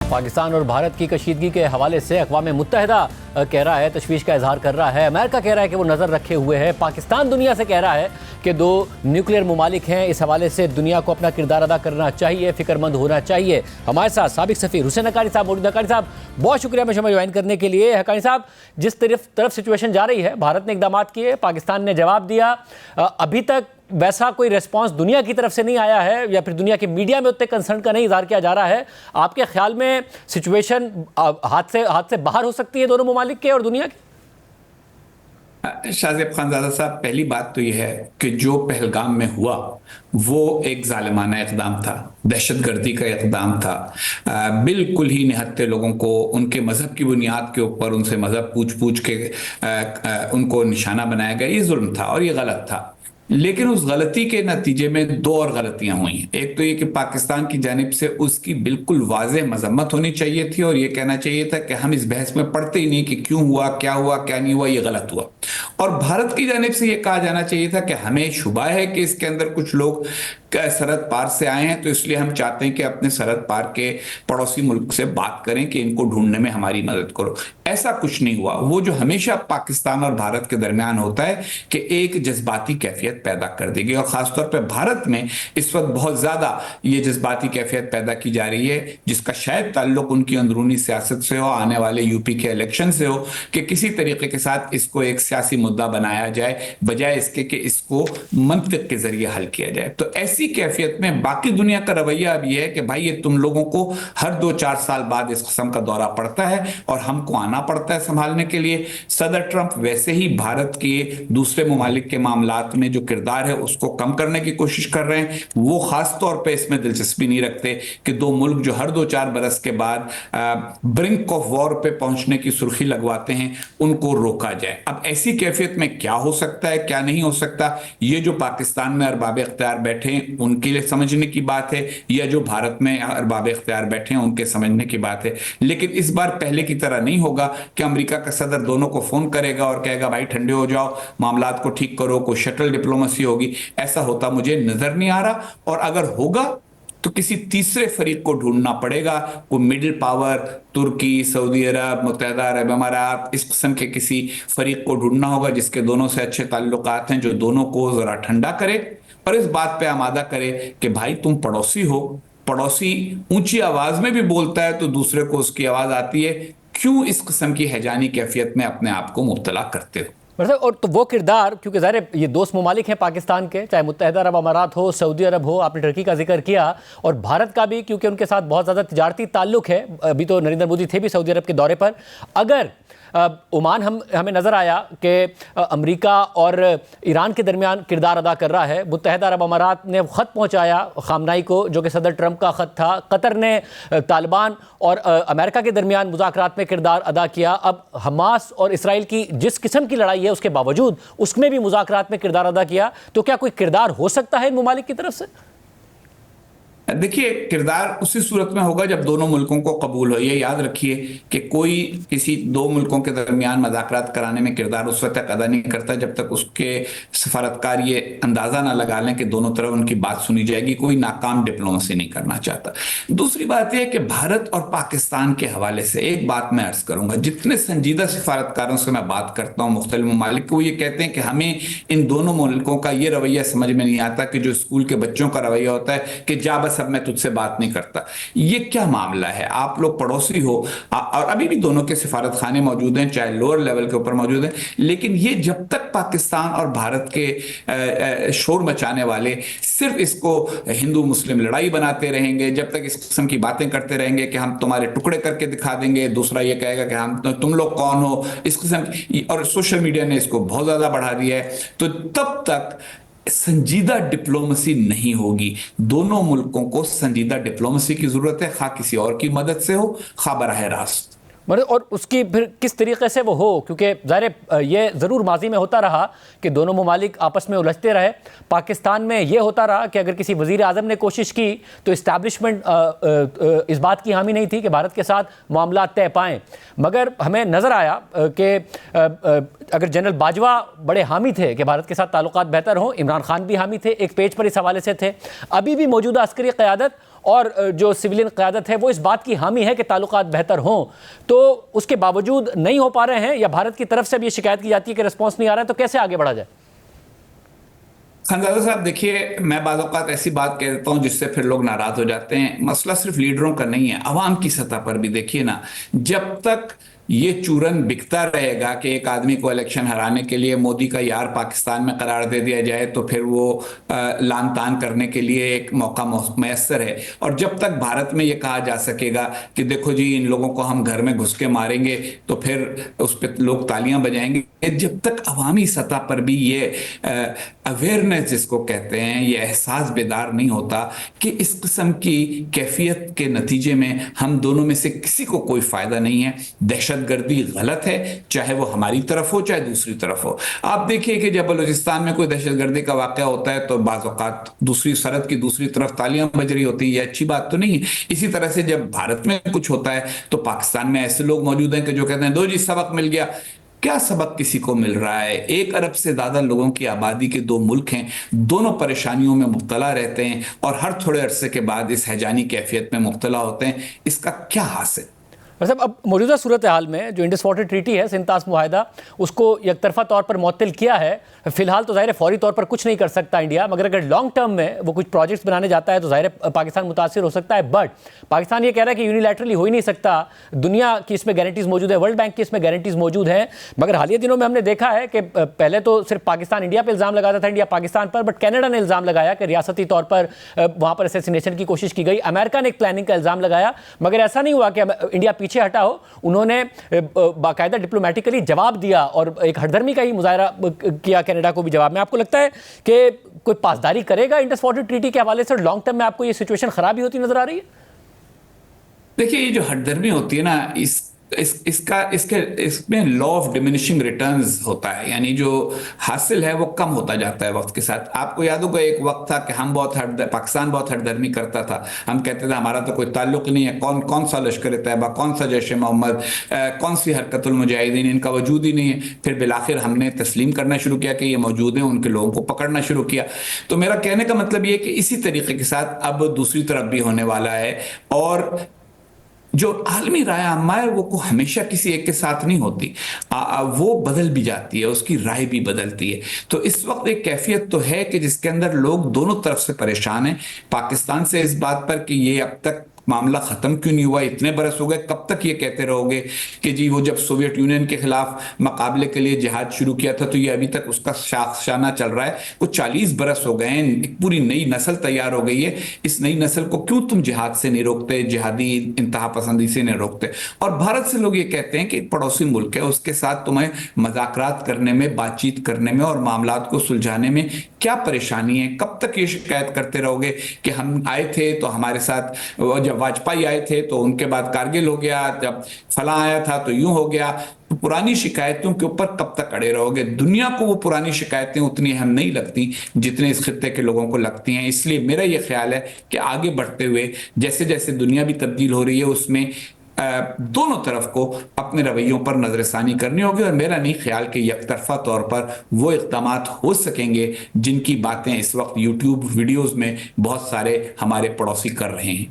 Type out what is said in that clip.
پاکستان اور بھارت کی کشیدگی کے حوالے سے اقوام متحدہ کہہ رہا ہے، تشویش کا اظہار کر رہا ہے۔ امریکہ کہہ رہا ہے کہ وہ نظر رکھے ہوئے ہے۔ پاکستان دنیا سے کہہ رہا ہے کہ دو نیوکلیئر ممالک ہیں، اس حوالے سے دنیا کو اپنا کردار ادا کرنا چاہیے، فکر مند ہونا چاہیے۔ ہمارے ساتھ سابق سفیر حسین حقانی صاحب موجود ہیں۔ حقانی صاحب بہت شکریہ میں شمع جوائن کرنے کے لیے۔ حقانی صاحب، جس طرف سچویشن جا رہی ہے، بھارت نے اقدامات کیے، پاکستان نے جواب دیا، ابھی تک ویسا کوئی ریسپانس دنیا کی طرف سے نہیں آیا ہے، یا پھر دنیا کے میڈیا میں اتنے کنسرن کا نہیں اظہار کیا جا رہا ہے۔ آپ کے خیال میں سچویشن ہاتھ سے باہر ہو سکتی ہے دونوں ممالک کے اور دنیا کی؟ شاہ زیب خانزادہ صاحب، پہلی بات تو یہ ہے کہ جو پہلگام میں ہوا وہ ایک ظالمانہ اقدام تھا، دہشت گردی کا اقدام تھا۔ بالکل ہی نہتے لوگوں کو ان کے مذہب کی بنیاد کے اوپر ان سے مذہب پوچھ کے ان کو نشانہ بنایا گیا۔ یہ ظلم تھا اور یہ غلط تھا، لیکن اس غلطی کے نتیجے میں دو اور غلطیاں ہوئیں۔ ایک تو یہ کہ پاکستان کی جانب سے اس کی بالکل واضح مذمت ہونی چاہیے تھی اور یہ کہنا چاہیے تھا کہ ہم اس بحث میں پڑتے ہی نہیں کہ کیوں ہوا کیا نہیں ہوا، یہ غلط ہوا۔ اور بھارت کی جانب سے یہ کہا جانا چاہیے تھا کہ ہمیں شبہ ہے کہ اس کے اندر کچھ لوگ سرحد پار سے آئے ہیں، تو اس لیے ہم چاہتے ہیں کہ اپنے سرحد پار کے پڑوسی ملک سے بات کریں کہ ان کو ڈھونڈنے میں ہماری مدد کرو۔ ایسا کچھ نہیں ہوا۔ وہ جو ہمیشہ پاکستان اور بھارت کے درمیان ہوتا ہے کہ ایک جذباتی کیفیت پیدا کر دے گی، اور خاص طور پہ بھارت میں اس وقت بہت زیادہ یہ جذباتی کیفیت پیدا کی جا رہی ہے، جس کا شاید تعلق ان کی اندرونی سیاست سے ہو، آنے والے یو پی کے الیکشن سے ہو، کہ کسی طریقے کے ساتھ اس کو ایک سیاسی مدعا بنایا جائے بجائے اس کے کہ اس کو منطق کے ذریعے حل کیا جائے۔ تو ایسی کیفیت میں باقی دنیا کا رویہ اب یہ ہے کہ بھائی یہ تم لوگوں کو ہر 2-4 سال بعد اس قسم کا دورہ پڑتا ہے اور ہم کو آنا پڑتا ہے سنبھالنے کے لیے۔ صدر ٹرمپ ویسے ہی بھارت کے دوسرے ممالک کے معاملات میں جو کردار ہے اس کو کم کرنے کی کوشش کر رہے ہیں۔ وہ خاص طور پہ اس میں دلچسپی نہیں رکھتے کہ دو ملک جو ہر 2-4 برس کے بعد برنک آف وار پہ پہنچنے کی سرخی لگواتے ہیں، ان کو روکا جائے۔ اب ایسی کیفیت میں کیا ہو سکتا ہے کیا نہیں ہو سکتا، یہ جو پاکستان میں ارباب اختیار بیٹھے ہیں ان کے لیے سمجھنے کی بات ہے، یا جو بھارت میں ارباب اختیار بیٹھے ہیں ان کے سمجھنے کی بات ہے۔ لیکن اس بار پہلے کی طرح نہیں ہوگا کہ امریکہ کا صدر دونوں کو فون کرے گا اور کہے گا بھائی ٹھنڈے ہو جاؤ، معاملات کو ٹھیک کرو، کوئی شٹل ڈپلومیسی ہوگی۔ ایسا ہوتا مجھے نظر نہیں آ رہا، اور اگر ہوگا تو کسی تیسرے فریق کو ڈھونڈنا پڑے گا، کوئی مڈل پاور، ترکی، سعودی عرب، متحدہ عرب امارات، اس قسم کے کسی فریق کو ڈھونڈنا ہوگا جس کے دونوں سے اچھے تعلقات ہیں، جو دونوں کو ذرا ٹھنڈا کرے اور اس بات پہ آمادہ کرے کہ بھائی تم پڑوسی ہو، پڑوسی اونچی آواز میں بھی بولتا ہے تو دوسرے کو اس کی آواز آتی ہے، کیوں اس قسم کی ہیجانی کیفیت میں اپنے آپ کو مبتلا کرتے ہو؟ اور تو وہ کردار، کیونکہ ظاہر یہ دوست ممالک ہیں پاکستان کے، چاہے متحدہ عرب امارات ہو، سعودی عرب ہو، آپ نے ٹرکی کا ذکر کیا، اور بھارت کا بھی کیونکہ ان کے ساتھ بہت زیادہ تجارتی تعلق ہے۔ ابھی تو نریندر مودی تھے بھی سعودی عرب کے دورے پر۔ اگر عمان ہمیں نظر آیا کہ امریکہ اور ایران کے درمیان کردار ادا کر رہا ہے، متحدہ عرب امارات نے خط پہنچایا خامنائی کو جو کہ صدر ٹرمپ کا خط تھا، قطر نے طالبان اور امریکہ کے درمیان مذاکرات میں کردار ادا کیا، اب حماس اور اسرائیل کی جس قسم کی لڑائی ہے اس کے باوجود اس میں بھی مذاکرات میں کردار ادا کیا، تو کیا کوئی کردار ہو سکتا ہے ان ممالک کی طرف سے؟ دیکھیے، کردار اسی صورت میں ہوگا جب دونوں ملکوں کو قبول ہو۔ یہ یاد رکھیے کہ کوئی کسی دو ملکوں کے درمیان مذاکرات کرانے میں کردار اس وقت تک ادا نہیں کرتا جب تک اس کے سفارتکار یہ اندازہ نہ لگا لیں کہ دونوں طرف ان کی بات سنی جائے گی۔ کوئی ناکام ڈپلومیسی نہیں کرنا چاہتا۔ دوسری بات یہ کہ بھارت اور پاکستان کے حوالے سے ایک بات میں عرض کروں گا، جتنے سنجیدہ سفارتکاروں سے میں بات کرتا ہوں مختلف ممالک کو، وہ یہ کہتے ہیں کہ ہمیں ان دونوں ملکوں کا یہ رویہ سمجھ میں نہیں آتا کہ جو اسکول کے بچوں کا رویہ ہوتا ہے کہ جا بس اب میں تجھ سے بات نہیں کرتا۔ یہ کیا معاملہ ہے؟ آپ لوگ پڑوسی ہو، اور ابھی بھی دونوں کے سفارت خانے موجود ہیں، چاہے لوور لیول کے اوپر موجود ہیں، لیکن یہ جب تک پاکستان اور بھارت کے شور مچانے والے صرف اس کو ہندو مسلم لڑائی بناتے رہیں گے، جب تک اس قسم کی باتیں کرتے رہیں گے کہ ہم تمہارے ٹکڑے کر کے دکھا دیں گے، دوسرا یہ کہے گا کہ تم لوگ کون ہو، اس قسم کی، اور سوشل میڈیا نے اس کو بہت زیادہ بڑھا دیا ہے، تو تب تک سنجیدہ ڈپلومیسی نہیں ہوگی۔ دونوں ملکوں کو سنجیدہ ڈپلومیسی کی ضرورت ہے، خواہ کسی اور کی مدد سے ہو، خواہ براہ راست۔ اور اس کی پھر کس طریقے سے وہ ہو، کیونکہ ظاہر یہ ضرور ماضی میں ہوتا رہا کہ دونوں ممالک آپس میں الجھتے رہے۔ پاکستان میں یہ ہوتا رہا کہ اگر کسی وزیر اعظم نے کوشش کی تو اسٹیبلشمنٹ اس بات کی حامی نہیں تھی کہ بھارت کے ساتھ معاملات طے پائیں، مگر ہمیں نظر آیا کہ اگر جنرل باجوہ بڑے حامی تھے کہ بھارت کے ساتھ تعلقات بہتر ہوں، عمران خان بھی حامی تھے، ایک پیج پر اس حوالے سے تھے، ابھی بھی موجودہ عسکری قیادت اور جو سویلین قیادت ہے وہ اس بات کی حامی ہے کہ تعلقات بہتر ہوں، تو اس کے باوجود نہیں ہو پا رہے ہیں، یا بھارت کی طرف سے بھی یہ شکایت کی جاتی ہے کہ رسپانس نہیں آ رہا ہے، تو کیسے آگے بڑھا جائے؟ خانزادہ صاحب دیکھیے، میں بعض اوقات ایسی بات کہہ دیتا ہوں جس سے پھر لوگ ناراض ہو جاتے ہیں. مسئلہ صرف لیڈروں کا نہیں ہے، عوام کی سطح پر بھی دیکھیے نا. جب تک یہ چورن بکتا رہے گا کہ ایک آدمی کو الیکشن ہرانے کے لیے مودی کا یار پاکستان میں قرار دے دیا جائے تو پھر وہ لان تان کرنے کے لیے ایک موقع میسر ہے. اور جب تک بھارت میں یہ کہا جا سکے گا کہ دیکھو جی ان لوگوں کو ہم گھر میں گھس کے ماریں گے تو پھر اس پہ لوگ تالیاں بجائیں گے، جب تک عوامی سطح پر بھی یہ اویئرنیس جس کو کہتے ہیں، یہ احساس بیدار نہیں ہوتا کہ اس قسم کی کیفیت کے نتیجے میں ہم دونوں میں سے کسی کو کوئی فائدہ نہیں ہے. دہشت گردی غلط ہے، چاہے وہ ہماری طرف ہو چاہے دوسری طرف ہو. آپ دیکھیے کہ جب بلوچستان میں کوئی دہشت گردی کا واقعہ ہوتا ہے تو بعض اوقات دوسری سرحد کی دوسری طرف تالیاں بج رہی ہوتی ہے، یہ اچھی بات تو نہیں ہے. اسی طرح سے جب بھارت میں کچھ ہوتا ہے تو پاکستان میں ایسے لوگ موجود ہیں کہ جو کہتے ہیں دو جی سبق مل گیا. کیا سبق کسی کو مل رہا ہے؟ 1 ارب سے زیادہ لوگوں کی آبادی کے 2 ملک ہیں، دونوں پریشانیوں میں مبتلا رہتے ہیں اور ہر تھوڑے عرصے کے بعد اس ہیجانی کیفیت میں مبتلا ہوتے ہیں. اس کا کیا حاصل؟ مطلب اب موجودہ صورتحال میں جو انڈس واٹر ٹریٹی ہے، سنتاس معاہدہ، اس کو یک طرفہ طور پر معطل کیا ہے. فی الحال تو ظاہر فوری طور پر کچھ نہیں کر سکتا انڈیا، مگر اگر لانگ ٹرم میں وہ کچھ پروجیکٹس بنانے جاتا ہے تو ظاہر پاکستان متاثر ہو سکتا ہے. بٹ پاکستان یہ کہہ رہا ہے کہ یونیلیٹرلی ہو ہی نہیں سکتا، دنیا کی اس میں گارنٹیز موجود ہے، ورلڈ بینک کی اس میں گارنٹیز موجود ہیں. مگر حالیہ دنوں میں ہم نے دیکھا ہے کہ پہلے تو صرف پاکستان انڈیا پہ الزام لگاتا تھا، India Pakistan per, but Canada نے الزام لگایا کہ ریاستی طور پر وہاں پر اسیسینیشن کی کوشش کی گئی. امریکہ نے ایک پلاننگ کا الزام لگایا، مگر ایسا نہیں ہوا کہ انڈیا پیچھے ہٹا ہو. انہوں نے باقاعدہ ڈپلومیٹکلی جواب دیا اور ایک ہٹ دھرمی کا ہی مظاہرہ کیا کینیڈا کو بھی جواب میں. آپ کو لگتا ہے کہ کوئی پاسداری کرے گا انڈس واٹر ٹریٹی کے حوالے سے؟ لانگ ٹرم میں آپ کو یہ سچویشن خراب ہی ہوتی نظر آ رہی ہے؟ دیکھیے، یہ جو ہٹ دھرمی ہوتی ہے نا، اس میں لا آف ڈیمینشنگ ریٹرنز ہوتا ہے، یعنی جو حاصل ہے وہ کم ہوتا جاتا ہے وقت کے ساتھ. آپ کو یاد ہوگا ایک وقت تھا کہ پاکستان بہت ہٹ دھرمی کرتا تھا. ہم کہتے تھے ہمارا تو کوئی تعلق نہیں ہے، کون سا لشکر طیبہ، کون سا جیش محمد، کون سی حرکت المجاہدین، ان کا وجود ہی نہیں ہے. پھر بالآخر ہم نے تسلیم کرنا شروع کیا کہ یہ موجود ہیں، ان کے لوگوں کو پکڑنا شروع کیا. تو میرا کہنے کا مطلب یہ کہ اسی طریقے کے ساتھ اب دوسری طرف بھی ہونے والا ہے. اور جو عالمی رائے عامہ ہے وہ ہمیشہ کسی ایک کے ساتھ نہیں ہوتی، وہ بدل بھی جاتی ہے، اس کی رائے بھی بدلتی ہے. تو اس وقت ایک کیفیت تو ہے کہ جس کے اندر لوگ دونوں طرف سے پریشان ہیں. پاکستان سے اس بات پر کہ یہ اب تک معاملہ ختم کیوں نہیں ہوا، اتنے برس ہو گئے، کب تک یہ کہتے رہو گے کہ جی وہ جب سوویت یونین کے خلاف مقابلے کے لیے جہاد شروع کیا تھا تو یہ ابھی تک اس کا شاخسانہ چل رہا ہے. وہ 40 برس ہو گئے ہیں، ایک پوری نئی نسل تیار ہو گئی ہے. اس نئی نسل کو کیوں تم جہاد سے نہیں روکتے، جہادی انتہا پسندی سے نہیں روکتے؟ اور بھارت سے لوگ یہ کہتے ہیں کہ ایک پڑوسی ملک ہے، اس کے ساتھ تمہیں مذاکرات کرنے میں، بات چیت کرنے میں اور معاملات کو سلجھانے میں کیا پریشانی ہے؟ کب تک یہ شکایت کرتے رہو گے کہ ہم آئے تھے تو ہمارے ساتھ، جب واجپئی آئے تھے تو ان کے بعد کارگل ہو گیا، جب فلاں آیا تھا تو یوں ہو گیا. تو پرانی شکایتوں کے اوپر کب تک اڑے رہو گے؟ دنیا کو وہ پرانی شکایتیں اتنی اہم نہیں لگتی جتنے اس خطے کے لوگوں کو لگتی ہیں. اس لیے میرا یہ خیال ہے کہ آگے بڑھتے ہوئے جیسے جیسے دنیا بھی تبدیل ہو رہی ہے، اس میں دونوں طرف کو اپنے رویوں پر نظر ثانی کرنی ہوگی. اور میرا نہیں خیال کہ یک طرفہ طور پر وہ اقدامات ہو سکیں گے جن کی باتیں اس وقت یوٹیوب ویڈیوز میں بہت سارے ہمارے پڑوسی کر رہے ہیں.